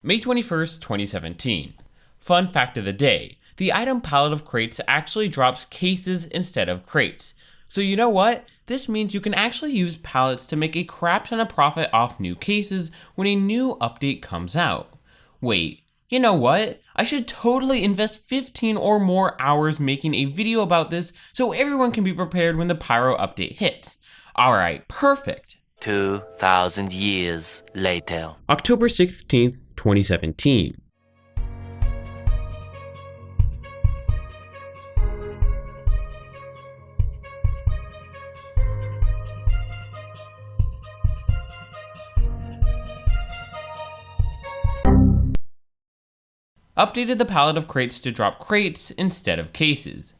May 21st, 2017. Fun fact of the day. The item palette of crates actually drops cases instead of crates. So you know what? This means you can actually use palettes to make a crap ton of profit off new cases when a new update comes out. Wait, you know what? I should totally invest 15 or more hours making a video about this so everyone can be prepared when the Pyro update hits. Alright, perfect. 2,000 years later. October 16th, 2017. Updated the palette of crates to drop crates instead of cases.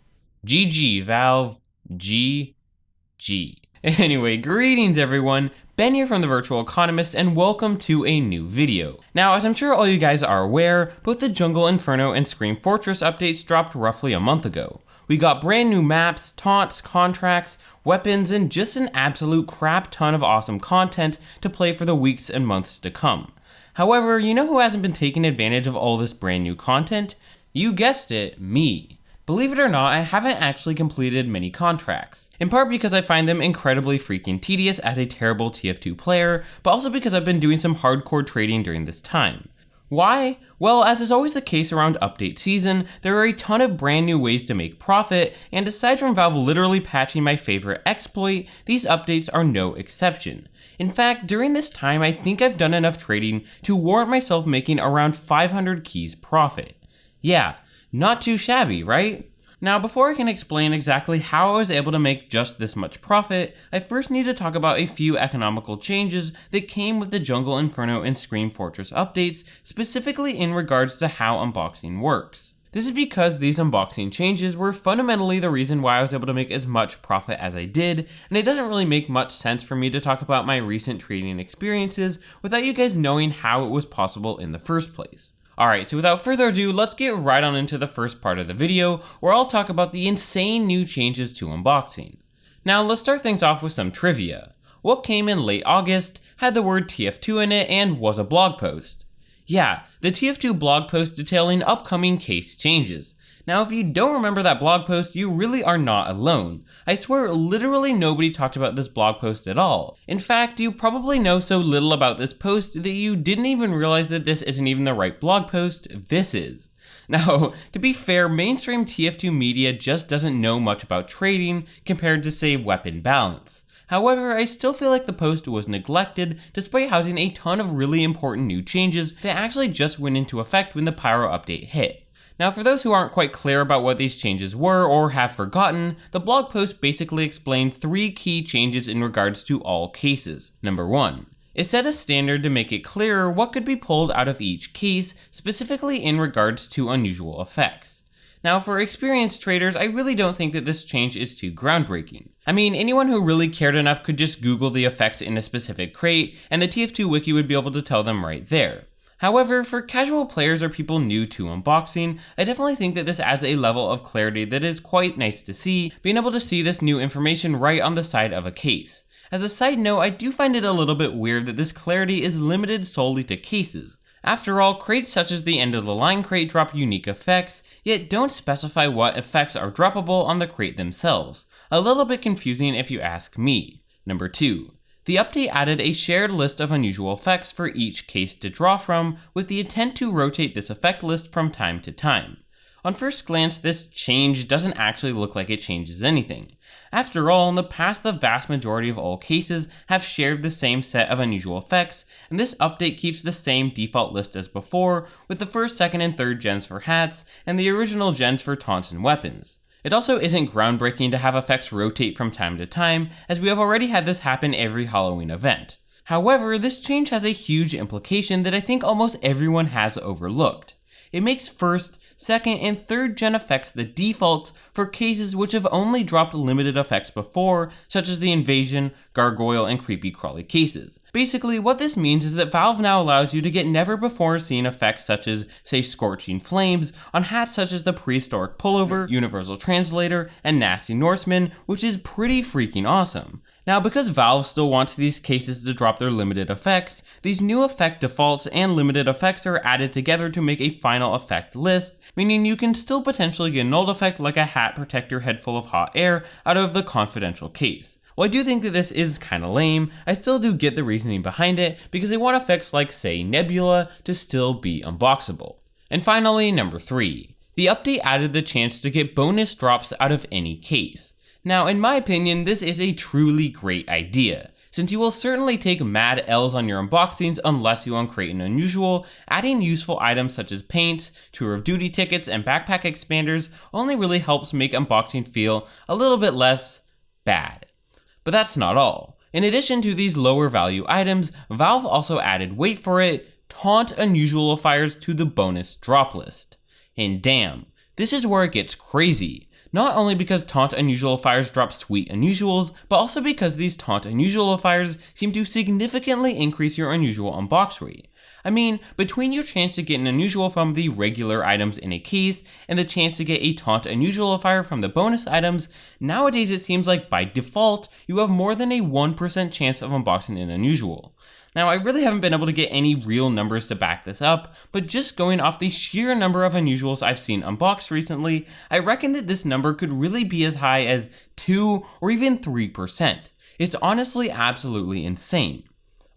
GG, Valve. GG. Anyway, greetings everyone, Ben here from TheVirtualEconomist and welcome to a new video. Now, as I'm sure all you guys are aware, both the Jungle Inferno and Scream Fortress updates dropped roughly a month ago. We got brand new maps, taunts, contracts, weapons, and just an absolute crap ton of awesome content to play for the weeks and months to come. However, you know who hasn't been taking advantage of all this brand new content? You guessed it, me. Believe it or not, I haven't actually completed many contracts, in part because I find them incredibly freaking tedious as a terrible TF2 player, but also because I've been doing some hardcore trading during this time. Why? Well, as is always the case around update season, there are a ton of brand new ways to make profit, and aside from Valve literally patching my favorite exploit, these updates are no exception. In fact, during this time, I think I've done enough trading to warrant myself making around 500 keys profit. Yeah. Not too shabby, right? Now, before I can explain exactly how I was able to make just this much profit, I first need to talk about a few economical changes that came with the Jungle Inferno and Scream Fortress updates, specifically in regards to how unboxing works. This is because these unboxing changes were fundamentally the reason why I was able to make as much profit as I did, and it doesn't really make much sense for me to talk about my recent trading experiences without you guys knowing how it was possible in the first place. Alright, so without further ado, let's get right on into the first part of the video, where I'll talk about the insane new changes to unboxing. Now, let's start things off with some trivia. What came in late August, had the word TF2 in it, and was a blog post? Yeah, the TF2 blog post detailing upcoming case changes. Now, if you don't remember that blog post, you really are not alone. I swear literally nobody talked about this blog post at all. In fact, you probably know so little about this post that you didn't even realize that this isn't even the right blog post, this is. Now, to be fair, mainstream TF2 media just doesn't know much about trading compared to, say, weapon balance. However, I still feel like the post was neglected despite housing a ton of really important new changes that actually just went into effect when the Pyro update hit. Now, for those who aren't quite clear about what these changes were or have forgotten, the blog post basically explained 3 key changes in regards to all cases. Number 1. It set a standard to make it clearer what could be pulled out of each case, specifically in regards to unusual effects. Now, for experienced traders, I really don't think that this change is too groundbreaking. I mean, anyone who really cared enough could just Google the effects in a specific crate, and the TF2 wiki would be able to tell them right there. However, for casual players or people new to unboxing, I definitely think that this adds a level of clarity that is quite nice to see, being able to see this new information right on the side of a case. As a side note, I do find it a little bit weird that this clarity is limited solely to cases. After all, crates such as the end of the line crate drop unique effects, yet don't specify what effects are droppable on the crate themselves. A little bit confusing if you ask me. Number 2. The update added a shared list of unusual effects for each case to draw from, with the intent to rotate this effect list from time to time. On first glance, this change doesn't actually look like it changes anything. After all, in the past, the vast majority of all cases have shared the same set of unusual effects, and this update keeps the same default list as before, with the first, second, and third gens for hats, and the original gens for taunts and weapons. It also isn't groundbreaking to have effects rotate from time to time, as we have already had this happen every Halloween event. However, this change has a huge implication that I think almost everyone has overlooked. It makes first, second, and third gen effects the defaults for cases which have only dropped limited effects before, such as the Invasion, Gargoyle, and Creepy Crawly cases. Basically, what this means is that Valve now allows you to get never before seen effects such as, say, Scorching Flames on hats such as the Prehistoric Pullover, Universal Translator, and Nasty Norseman, which is pretty freaking awesome. Now, because Valve still wants these cases to drop their limited effects, these new effect defaults and limited effects are added together to make a final effect list, meaning you can still potentially get a null effect like a hat protect your head full of hot air out of the confidential case. While I do think that this is kinda lame, I still do get the reasoning behind it because they want effects like, say, Nebula to still be unboxable. And finally, number 3. The update added the chance to get bonus drops out of any case. Now, in my opinion, this is a truly great idea, since you will certainly take mad L's on your unboxings unless you uncrate an unusual. Adding useful items such as paints, tour of duty tickets, and backpack expanders only really helps make unboxing feel a little bit less bad. But that's not all. In addition to these lower value items, Valve also added, wait for it, taunt unusualifiers to the bonus drop list. And damn, this is where it gets crazy. Not only because taunt unusualifiers drop sweet unusuals, but also because these taunt unusualifiers seem to significantly increase your unusual unbox rate. I mean, between your chance to get an unusual from the regular items in a case and the chance to get a taunt unusualifier from the bonus items, nowadays it seems like by default, you have more than a 1% chance of unboxing an unusual. Now, I really haven't been able to get any real numbers to back this up, but just going off the sheer number of unusuals I've seen unboxed recently, I reckon that this number could really be as high as 2 or even 3%. It's honestly absolutely insane.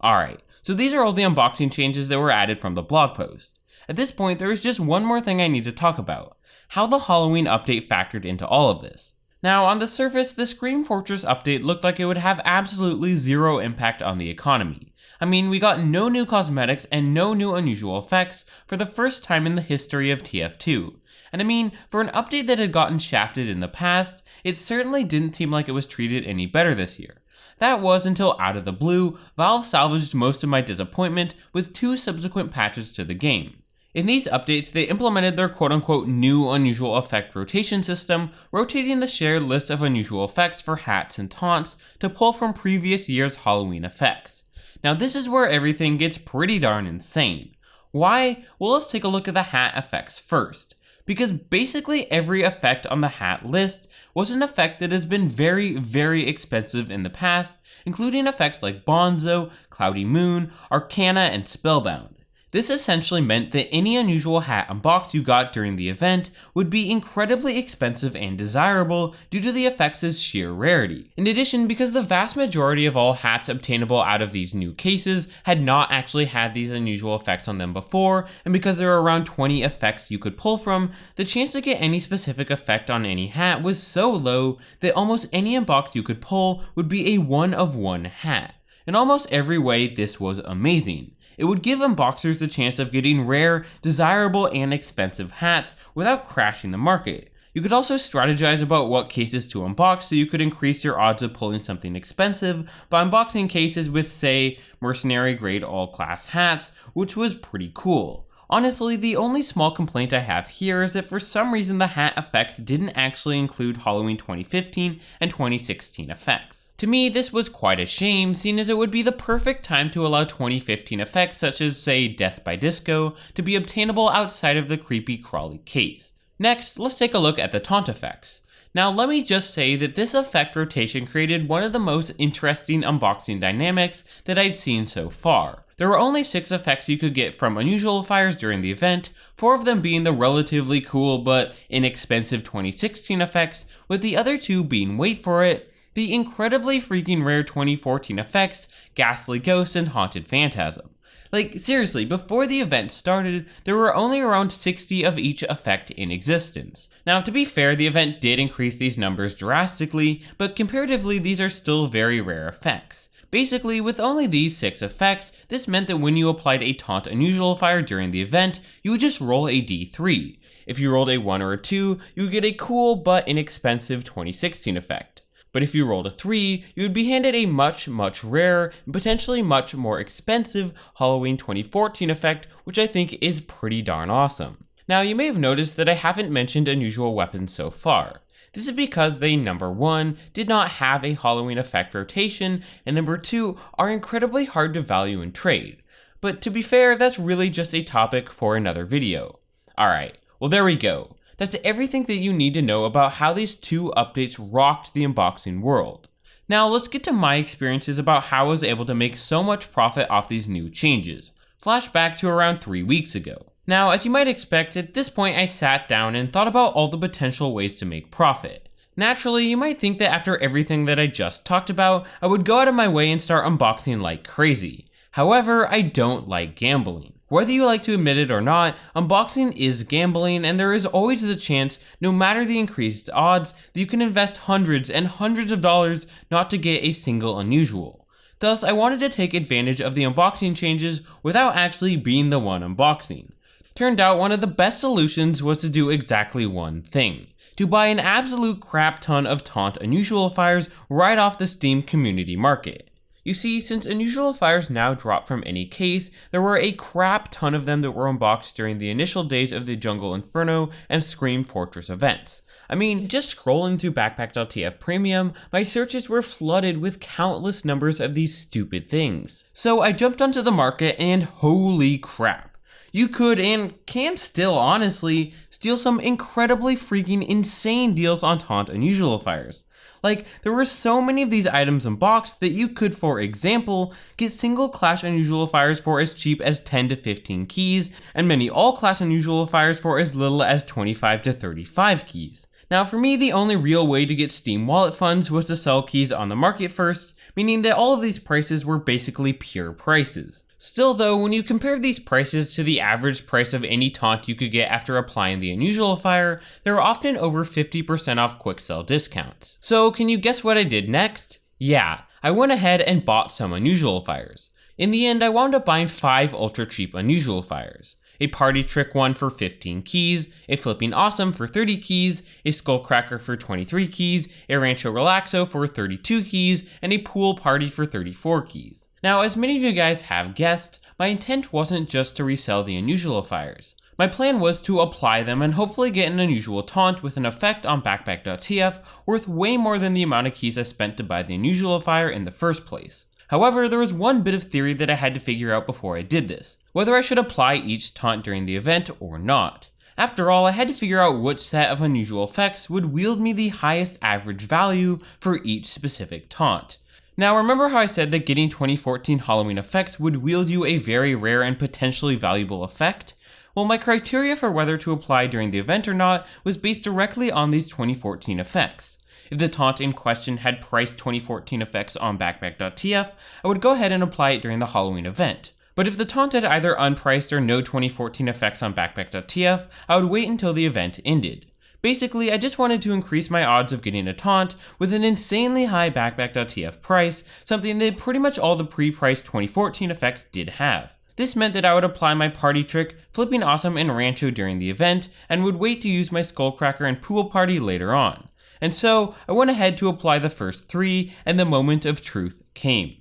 Alright, so these are all the unboxing changes that were added from the blog post. At this point, there is just one more thing I need to talk about: how the Halloween update factored into all of this. Now, on the surface, the Scream Fortress update looked like it would have absolutely zero impact on the economy. I mean, we got no new cosmetics and no new unusual effects for the first time in the history of TF2. And I mean, for an update that had gotten shafted in the past, it certainly didn't seem like it was treated any better this year. That was until out of the blue, Valve salvaged most of my disappointment with 2 subsequent patches to the game. In these updates, they implemented their quote-unquote new unusual effect rotation system, rotating the shared list of unusual effects for hats and taunts to pull from previous year's Halloween effects. Now, this is where everything gets pretty darn insane. Why? Well, let's take a look at the hat effects first. Because basically every effect on the hat list was an effect that has been very, very expensive in the past, including effects like Bonzo, Cloudy Moon, Arcana, and Spellbound. This essentially meant that any unusual hat unbox you got during the event would be incredibly expensive and desirable due to the effects' sheer rarity. In addition, because the vast majority of all hats obtainable out of these new cases had not actually had these unusual effects on them before, and because there are around 20 effects you could pull from, the chance to get any specific effect on any hat was so low that almost any unbox you could pull would be a 1-of-1 hat. In almost every way, this was amazing. It would give unboxers the chance of getting rare, desirable, and expensive hats without crashing the market. You could also strategize about what cases to unbox so you could increase your odds of pulling something expensive by unboxing cases with, say, mercenary grade all-class hats, which was pretty cool. Honestly, the only small complaint I have here is that for some reason the hat effects didn't actually include Halloween 2015 and 2016 effects. To me, this was quite a shame, seeing as it would be the perfect time to allow 2015 effects such as, say, Death by Disco to be obtainable outside of the creepy crawly case. Next, let's take a look at the taunt effects. Now, let me just say that this effect rotation created one of the most interesting unboxing dynamics that I'd seen so far. There were only 6 effects you could get from unusualifiers during the event, 4 of them being the relatively cool but inexpensive 2016 effects, with the other 2 being, wait for it, the incredibly freaking rare 2014 effects, Ghastly Ghost and Haunted Phantasm. Like, seriously, before the event started, there were only around 60 of each effect in existence. Now, to be fair, the event did increase these numbers drastically, but comparatively, these are still very rare effects. Basically, with only these 6 effects, this meant that when you applied a taunt unusualifier during the event, you would just roll a D3. If you rolled a 1 or a 2, you would get a cool but inexpensive 2016 effect. But if you rolled a 3, you would be handed a much, much rarer, and potentially much more expensive Halloween 2014 effect, which I think is pretty darn awesome. Now, you may have noticed that I haven't mentioned unusual weapons so far. This is because they, number 1, did not have a Halloween effect rotation, and number 2, are incredibly hard to value and trade. But to be fair, that's really just a topic for another video. Alright, well there we go. That's everything that you need to know about how these 2 updates rocked the unboxing world. Now let's get to my experiences about how I was able to make so much profit off these new changes. Flashback to around 3 weeks ago. Now, as you might expect, at this point I sat down and thought about all the potential ways to make profit. Naturally, you might think that after everything that I just talked about, I would go out of my way and start unboxing like crazy. However, I don't like gambling. Whether you like to admit it or not, unboxing is gambling, and there is always the chance, no matter the increased odds, that you can invest hundreds and hundreds of dollars not to get a single unusual. Thus, I wanted to take advantage of the unboxing changes without actually being the one unboxing. Turned out one of the best solutions was to do exactly one thing. To buy an absolute crap ton of taunt unusualifiers right off the Steam community market. You see, since unusualifiers now drop from any case, there were a crap ton of them that were unboxed during the initial days of the Jungle Inferno and Scream Fortress events. I mean, just scrolling through backpack.tf premium, my searches were flooded with countless numbers of these stupid things. So I jumped onto the market and holy crap. You could and can still honestly steal some incredibly freaking insane deals on taunt unusualifiers. Like, there were so many of these items unboxed that you could, for example, get single clash unusualifiers for as cheap as 10 to 15 keys, and many all class unusualifiers for as little as 25 to 35 keys. Now for me, the only real way to get Steam wallet funds was to sell keys on the market first, meaning that all of these prices were basically pure prices. Still though, when you compare these prices to the average price of any taunt you could get after applying the unusualifier, they were often over 50% off quick sell discounts. So can you guess what I did next? Yeah, I went ahead and bought some unusualifiers. In the end, I wound up buying 5 ultra cheap unusualifiers. A party trick one for 15 keys, a flipping awesome for 30 keys, a skullcracker for 23 keys, a rancho relaxo for 32 keys, and a pool party for 34 keys. Now, as many of you guys have guessed, my intent wasn't just to resell the unusualifiers. My plan was to apply them and hopefully get an unusual taunt with an effect on backpack.tf worth way more than the amount of keys I spent to buy the unusualifier in the first place. However, there was one bit of theory that I had to figure out before I did this, whether I should apply each taunt during the event or not. After all, I had to figure out which set of unusual effects would wield me the highest average value for each specific taunt. Now remember how I said that getting 2014 Halloween effects would wield you a very rare and potentially valuable effect? Well, my criteria for whether to apply during the event or not was based directly on these 2014 effects. If the taunt in question had priced 2014 effects on backpack.tf, I would go ahead and apply it during the Halloween event. But if the taunt had either unpriced or no 2014 effects on backpack.tf, I would wait until the event ended. Basically, I just wanted to increase my odds of getting a taunt with an insanely high backpack.tf price, something that pretty much all the pre-priced 2014 effects did have. This meant that I would apply my party trick, flipping awesome and rancho during the event, and would wait to use my skullcracker and pool party later on. And so, I went ahead to apply the first 3, and the moment of truth came.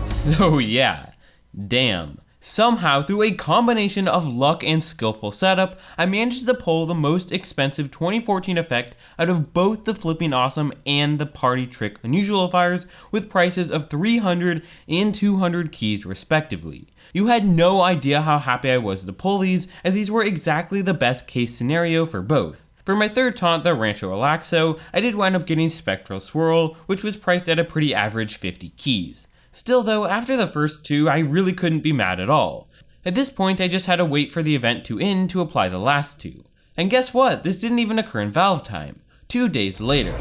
So yeah, damn. Somehow, through a combination of luck and skillful setup, I managed to pull the most expensive 2014 effect out of both the Flipping Awesome and the Party Trick unusualifiers with prices of 300 and 200 keys respectively. You had no idea how happy I was to pull these, as these were exactly the best case scenario for both. For my third taunt, the Rancho Relaxo, I did wind up getting Spectral Swirl, which was priced at a pretty average 50 keys. Still though, after the first 2, I really couldn't be mad at all. At this point, I just had to wait for the event to end to apply the last 2. And guess what? This didn't even occur in Valve time. 2 days later.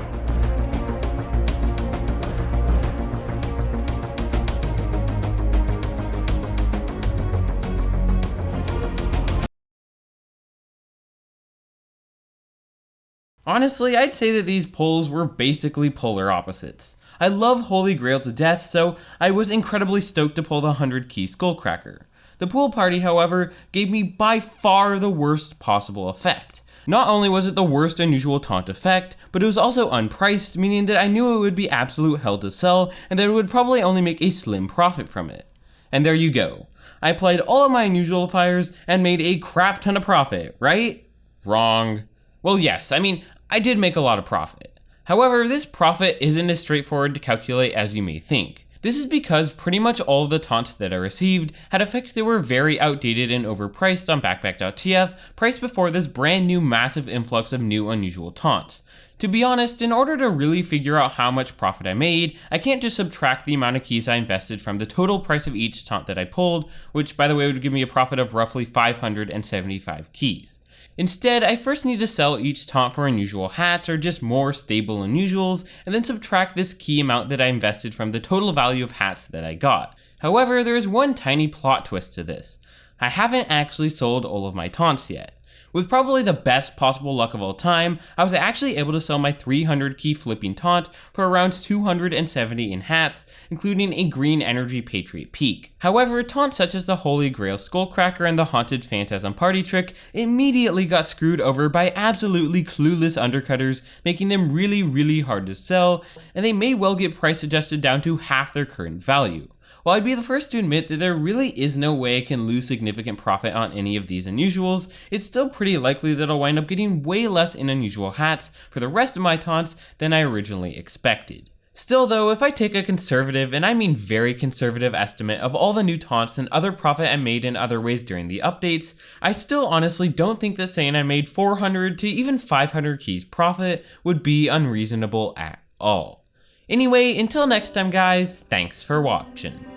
Honestly, I'd say that these pulls were basically polar opposites. I love Holy Grail to death, so I was incredibly stoked to pull the 100 key Skullcracker. The pool party, however, gave me by far the worst possible effect. Not only was it the worst unusual taunt effect, but it was also unpriced, meaning that I knew it would be absolute hell to sell and that it would probably only make a slim profit from it. And there you go. I applied all of my unusual fires and made a crap ton of profit, right? Wrong. Well, yes, I did make a lot of profit. However, this profit isn't as straightforward to calculate as you may think. This is because pretty much all of the taunts that I received had effects that were very outdated and overpriced on backpack.tf, priced before this brand new massive influx of new unusual taunts. To be honest, in order to really figure out how much profit I made, I can't just subtract the amount of keys I invested from the total price of each taunt that I pulled, which by the way would give me a profit of roughly 575 keys. Instead, I first need to sell each taunt for unusual hats or just more stable unusuals, and then subtract this key amount that I invested from the total value of hats that I got. However, there is one tiny plot twist to this. I haven't actually sold all of my taunts yet. With probably the best possible luck of all time, I was actually able to sell my 300 key flipping taunt for around 270 in hats, including a green energy Patriot Peak. However, taunts such as the Holy Grail Skullcracker and the Haunted Phantasm Party Trick immediately got screwed over by absolutely clueless undercutters, making them really hard to sell, and they may well get price adjusted down to half their current value. While I'd be the first to admit that there really is no way I can lose significant profit on any of these unusuals, it's still pretty likely that I'll wind up getting way less in unusual hats for the rest of my taunts than I originally expected. Still though, if I take a conservative, and I mean very conservative estimate of all the new taunts and other profit I made in other ways during the updates, I still honestly don't think that saying I made 400 to even 500 keys profit would be unreasonable at all. Anyway, until next time guys, thanks for watching.